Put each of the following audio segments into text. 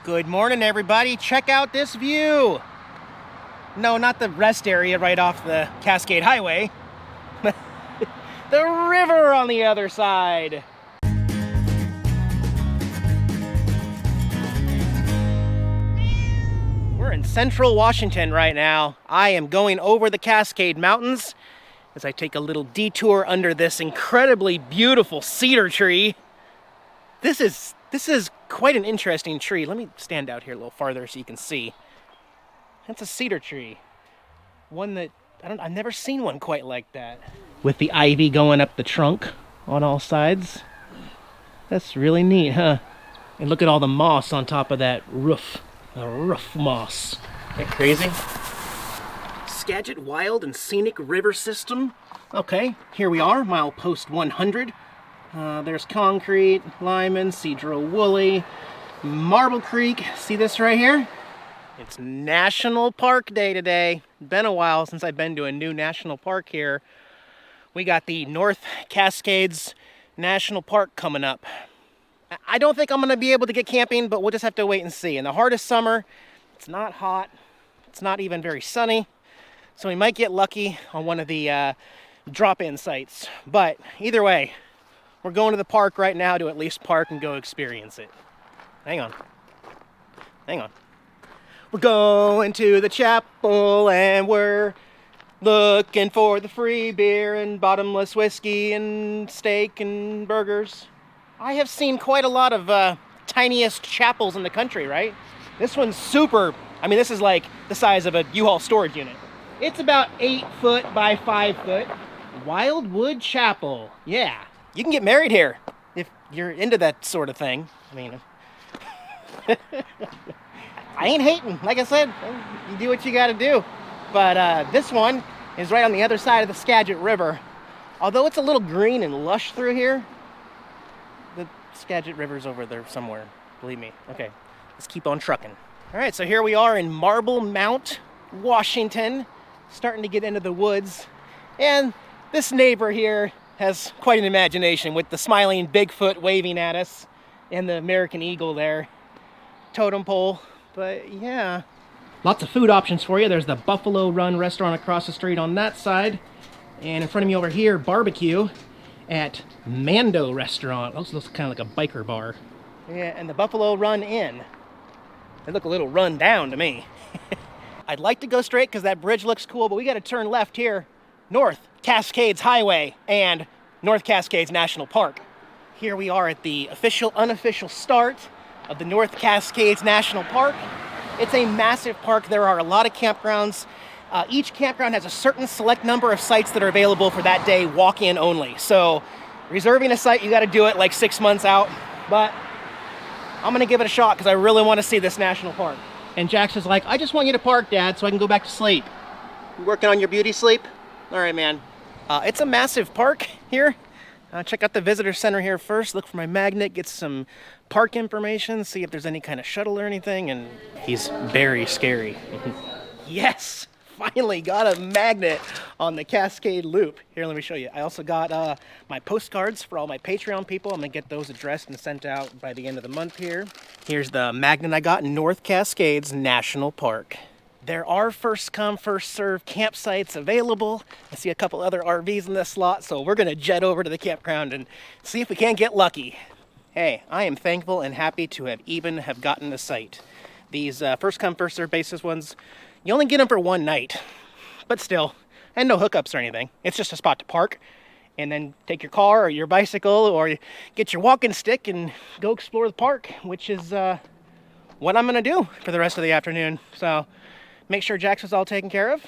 Good morning, everybody. Check out this view. No, not the rest area right off the Cascade Highway. The river on the other side. We're in central Washington right now. I am going over the Cascade Mountains as I take a little detour under this incredibly beautiful cedar tree. This is quite an interesting tree. Let me stand out here a little farther so you can see. That's a cedar tree. One that, I've never seen one quite like that. With the ivy going up the trunk on all sides. That's really neat, huh? And look at all the moss on top of that roof. The roof moss. Isn't that crazy? Skagit Wild and Scenic River System. Okay, here we are, milepost 100. There's Concrete, Lyman, Cedro Woolley, Marble Creek. See this right here? It's National Park Day today. Been a while since I've been to a new national park here. We got the North Cascades National Park coming up. I don't think I'm going to be able to get camping, but we'll just have to wait and see. In the heart of summer, it's not hot. It's not even very sunny. So we might get lucky on one of the drop-in sites. But either way, we're going to the park right now to at least park and go experience it. Hang on. We're going to the chapel and we're looking for the free beer and bottomless whiskey and steak and burgers. I have seen quite a lot of tiniest chapels in the country, right? This one's super, this is like the size of a U-Haul storage unit. It's about 8 foot by 5 foot. Wildwood Chapel, yeah. You can get married here if you're into that sort of thing. I ain't hating. Like I said, you do what you gotta do. But this one is right on the other side of the Skagit River. Although it's a little green and lush through here, the Skagit River's over there somewhere, believe me. Okay, let's keep on trucking. All right, so here we are in Marble Mount, Washington, starting to get into the woods. And this neighbor here has quite an imagination with the smiling Bigfoot waving at us and the American Eagle there. Totem pole, but yeah. Lots of food options for you. There's the Buffalo Run restaurant across the street on that side. And in front of me over here, barbecue at Mando restaurant. Also looks kind of like a biker bar. Yeah, and the Buffalo Run Inn. They look a little run down to me. I'd like to go straight because that bridge looks cool, but we got to turn left here. North Cascades Highway and North Cascades National Park. Here we are at the official, unofficial start of the North Cascades National Park. It's a massive park. There are a lot of campgrounds. Each campground has a certain select number of sites that are available for that day, walk-in only. So reserving a site, you got to do it like 6 months out. But I'm going to give it a shot because I really want to see this national park. And Jax is like, I just want you to park, Dad, so I can go back to sleep. You working on your beauty sleep? All right, man. It's a massive park here. Check out the visitor center here first. Look for my magnet, get some park information, see if there's any kind of shuttle or anything, and he's very scary. Yes, finally got a magnet on the Cascade Loop. Here, let me show you. I also got my postcards for all my Patreon people. I'm gonna get those addressed and sent out by the end of the month here. Here's the magnet I got in North Cascades National Park. There are first come, first serve campsites available. I see a couple other RVs in this slot, so we're gonna jet over to the campground and see if we can't get lucky. Hey, I am thankful and happy to have gotten the site. These first come, first serve basis ones, you only get them for one night, but still, and no hookups or anything. It's just a spot to park and then take your car or your bicycle or get your walking stick and go explore the park, which is what I'm gonna do for the rest of the afternoon. So make sure Jax is all taken care of,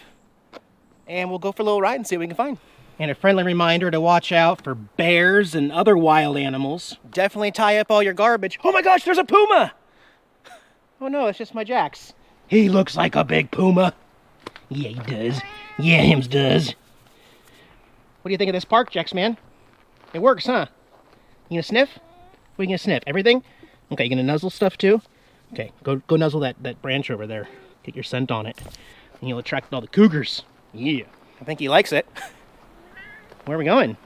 and we'll go for a little ride and see what we can find. And a friendly reminder to watch out for bears and other wild animals. Definitely tie up all your garbage. Oh my gosh, there's a puma! Oh no, it's just my Jax. He looks like a big puma. Yeah, he does. Yeah, hims does. What do you think of this park, Jax, man? It works, huh? You gonna sniff? What are you gonna sniff? Everything? Okay, you gonna nuzzle stuff too? Okay, go nuzzle that branch over there. Get your scent on it. And you'll attract all the cougars. Yeah. I think he likes it. Where are we going?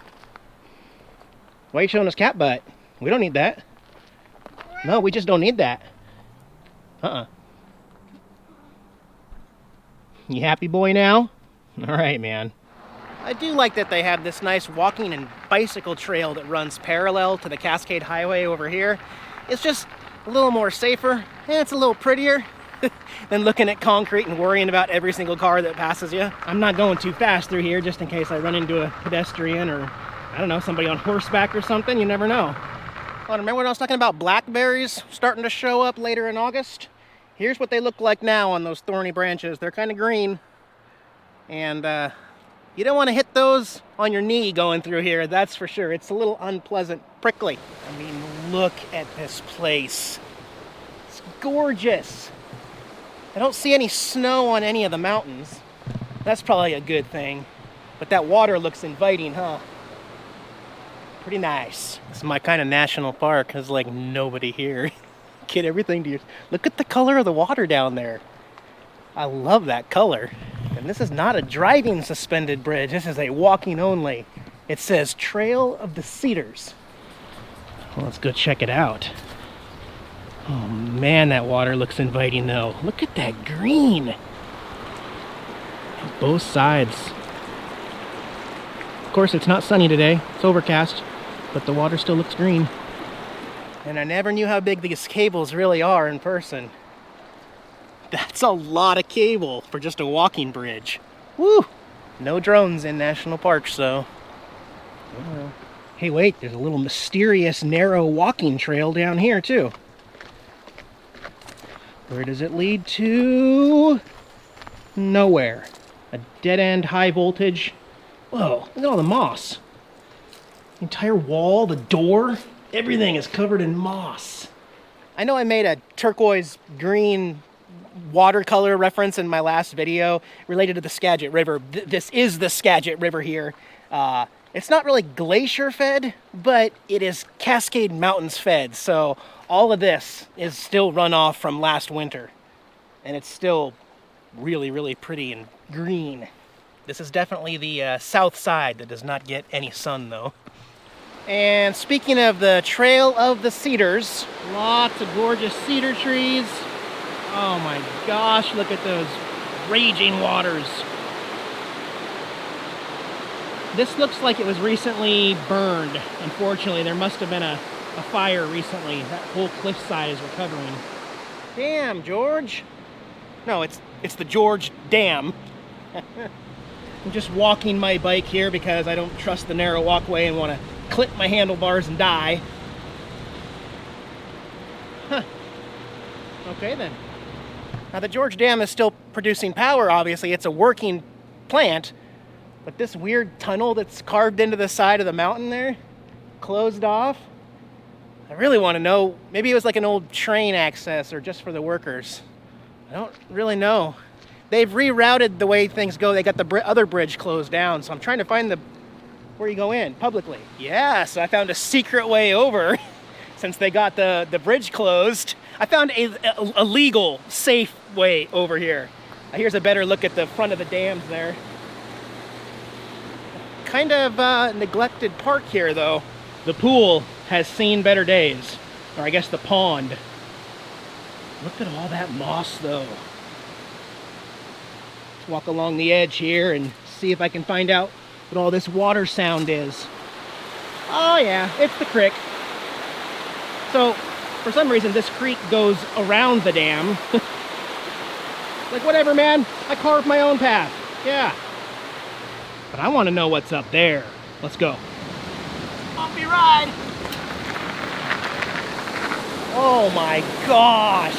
Why are you showing us cat butt? We don't need that. No, we just don't need that. You happy boy now? All right, man. I do like that they have this nice walking and bicycle trail that runs parallel to the Cascade Highway over here. It's just a little more safer, and it's a little prettier than looking at concrete and worrying about every single car that passes you. I'm not going too fast through here just in case I run into a pedestrian or, I don't know, somebody on horseback or something. You never know. Well, remember when I was talking about blackberries starting to show up later in August? Here's what they look like now on those thorny branches. They're kind of green. And you don't want to hit those on your knee going through here, that's for sure. It's a little unpleasant, prickly. I mean, look at this place. It's gorgeous. I don't see any snow on any of the mountains. That's probably a good thing. But that water looks inviting, huh? Pretty nice. This is my kind of national park. There's like nobody here. Get everything to you. Look at the color of the water down there. I love that color. And this is not a driving suspended bridge. This is a walking only. It says Trail of the Cedars. Well, let's go check it out. Oh man, that water looks inviting though. Look at that green. Both sides. Of course, it's not sunny today. It's overcast, but the water still looks green. And I never knew how big these cables really are in person. That's a lot of cable for just a walking bridge. Woo! No drones in national parks, though. Oh. Hey, wait, there's a little mysterious narrow walking trail down here, too. Where does it lead to? Nowhere. A dead-end high voltage. Whoa, look at all the moss. The entire wall, the door, everything is covered in moss. I know I made a turquoise green watercolor reference in my last video related to the Skagit River. This is the Skagit River here. It's not really glacier fed, but it is Cascade Mountains fed. So all of this is still runoff from last winter. And it's still really, really pretty and green. This is definitely the south side that does not get any sun though. And speaking of the Trail of the Cedars, lots of gorgeous cedar trees. Oh my gosh, look at those raging waters. This looks like it was recently burned. Unfortunately, there must have been a fire recently. That whole cliffside is recovering. Damn, George. No, it's the George Dam. I'm just walking my bike here because I don't trust the narrow walkway and want to clip my handlebars and die. Huh. Okay then. Now the George Dam is still producing power, obviously. It's a working plant. But this weird tunnel that's carved into the side of the mountain there, closed off. I really want to know, maybe it was like an old train access or just for the workers. I don't really know. They've rerouted the way things go. They got the other bridge closed down, so I'm trying to find where you go in publicly. Yes, I found a secret way over since they got the bridge closed. I found a legal, safe way over here. Here's a better look at the front of the dams there. Kind of neglected park here, though. The pool has seen better days. Or I guess the pond. Look at all that moss, though. Let's walk along the edge here and see if I can find out what all this water sound is. Oh yeah, it's the creek. So, for some reason, this creek goes around the dam. Like, whatever, man. I carved my own path. Yeah. But I want to know what's up there. Let's go. Bumpy ride. Oh my gosh.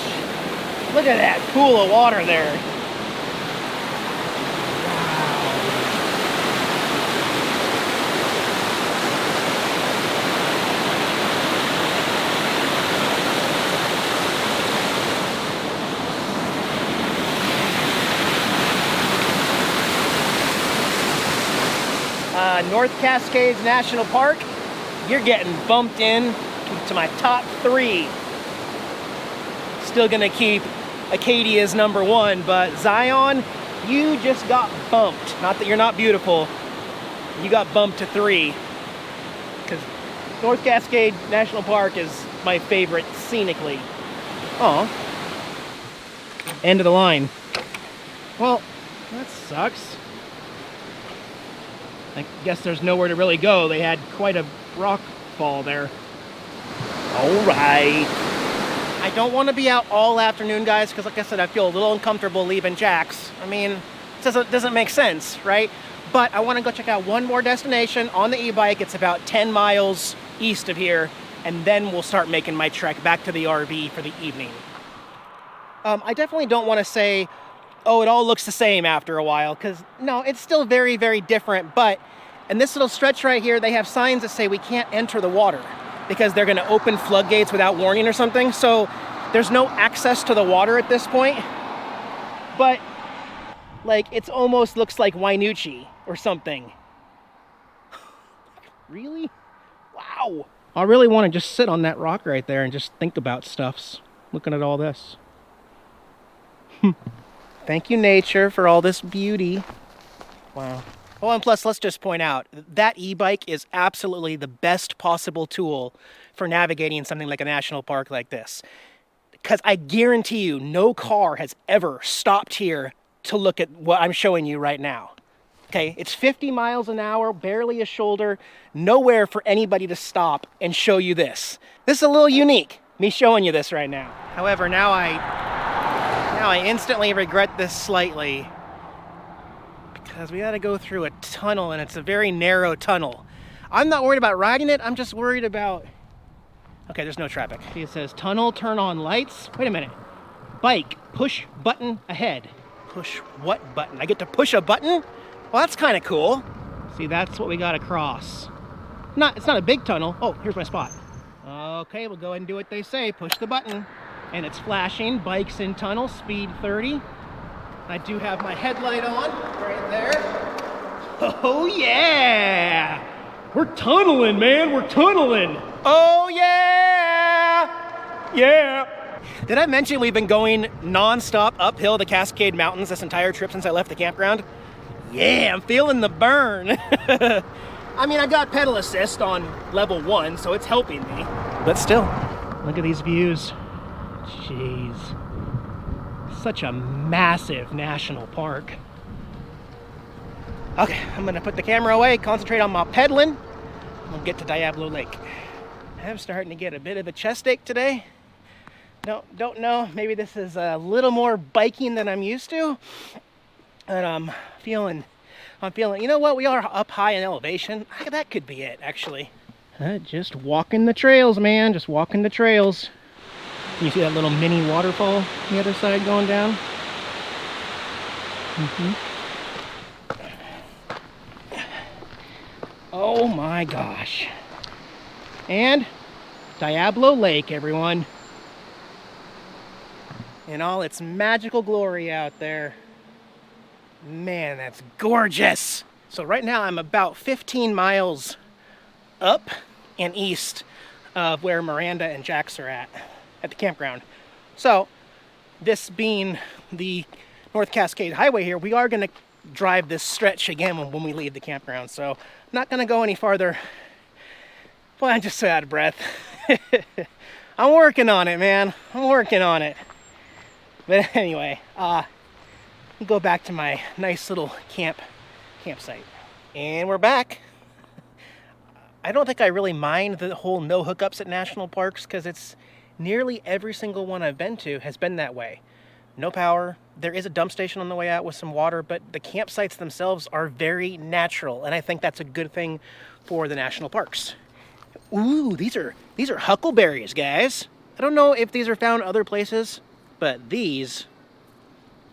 Look at that pool of water there. North Cascades National Park, you're getting bumped in to my top 3. Still gonna keep Acadia's #1, but Zhiyun, you just got bumped. Not that you're not beautiful, you got bumped to 3. Because North Cascade National Park is my favorite scenically. Oh, End of the line. Well, that sucks. I guess there's nowhere to really go. They had quite a rock fall there. All right. I don't want to be out all afternoon, guys, because like I said, I feel a little uncomfortable leaving Jack's. I mean, it doesn't make sense, right? But I want to go check out one more destination on the e-bike. It's about 10 miles east of here, and then we'll start making my trek back to the RV for the evening. I definitely don't want to say, oh, it all looks the same after a while, because no, it's still very, very different. But in this little stretch right here, they have signs that say we can't enter the water because they're going to open floodgates without warning or something. So there's no access to the water at this point. But like, it almost looks like Wainuchi or something. Really? Wow. I really want to just sit on that rock right there and just think about stuffs, looking at all this. Thank you, nature, for all this beauty. Wow. Oh, and plus, let's just point out, that e-bike is absolutely the best possible tool for navigating something like a national park like this. Because I guarantee you, no car has ever stopped here to look at what I'm showing you right now. Okay, it's 50 miles an hour, barely a shoulder, nowhere for anybody to stop and show you this. This is a little unique, me showing you this right now. However, now I instantly regret this slightly because we got to go through a tunnel, and it's a very narrow tunnel. I'm not worried about riding it, I'm just worried about... Okay, there's no traffic. It says tunnel, turn on lights. Wait a minute. Bike, push button ahead. Push what button? I get to push a button? Well, that's kind of cool. See, that's what we got to cross. It's not a big tunnel. Oh, here's my spot. Okay, we'll go ahead and do what they say. Push the button. And it's flashing. Bikes in tunnel, speed 30. I do have my headlight on right there. Oh, yeah! We're tunneling, man. We're tunneling. Oh, yeah! Yeah! Did I mention we've been going non-stop uphill the Cascade Mountains this entire trip since I left the campground? Yeah, I'm feeling the burn. I mean, I got pedal assist on level 1, so it's helping me. But still, look at these views. Jeez. Such a massive national park. Okay, I'm gonna put the camera away, concentrate on my pedaling. We'll get to Diablo Lake. I'm starting to get a bit of a chest ache today. No, don't know. Maybe this is a little more biking than I'm used to. But I'm feeling, you know what? We are up high in elevation. That could be it, actually. Just walking the trails, man. Just walking the trails. You see that little mini waterfall on the other side going down? Oh my gosh. And Diablo Lake, everyone. In all its magical glory out there. Man, that's gorgeous. So right now I'm about 15 miles up and east of where Miranda and Jax are at the campground. So this being the North Cascade Highway here, we are going to drive this stretch again when we leave the campground. So I'm not going to go any farther. Boy, I'm just so out of breath. I'm working on it, man. I'm working on it. But anyway, go back to my nice little campsite. And we're back. I don't think I really mind the whole no hookups at national parks because it's nearly every single one I've been to has been that way. No power. There is a dump station on the way out with some water, but the campsites themselves are very natural, and I think that's a good thing for the national parks. Ooh, these are huckleberries, guys. I don't know if these are found other places, but these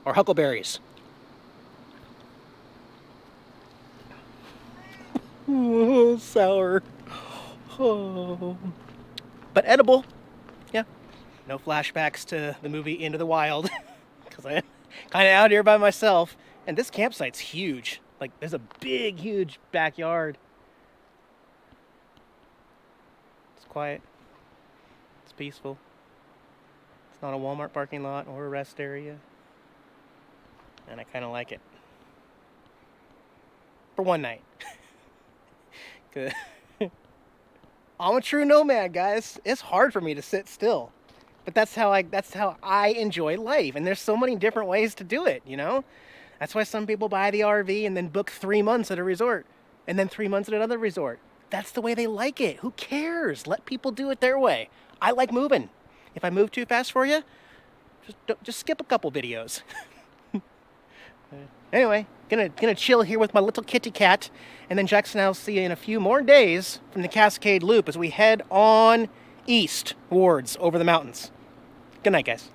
are huckleberries. Oh, sour. Oh. But edible. Yeah. No flashbacks to the movie Into the Wild. Because I'm kind of out here by myself. And this campsite's huge. Like, there's a big, huge backyard. It's quiet. It's peaceful. It's not a Walmart parking lot or a rest area. And I kind of like it. For one night. Good. I'm a true nomad, guys. It's hard for me to sit still. But that's how I enjoy life. And there's so many different ways to do it, you know? That's why some people buy the RV and then book 3 months at a resort and then 3 months at another resort. That's the way they like it. Who cares? Let people do it their way. I like moving. If I move too fast for you, just skip a couple videos. Anyway, gonna chill here with my little kitty cat, and then Jackson and I'll see you in a few more days from the Cascade Loop as we head on eastwards over the mountains. Good night, guys.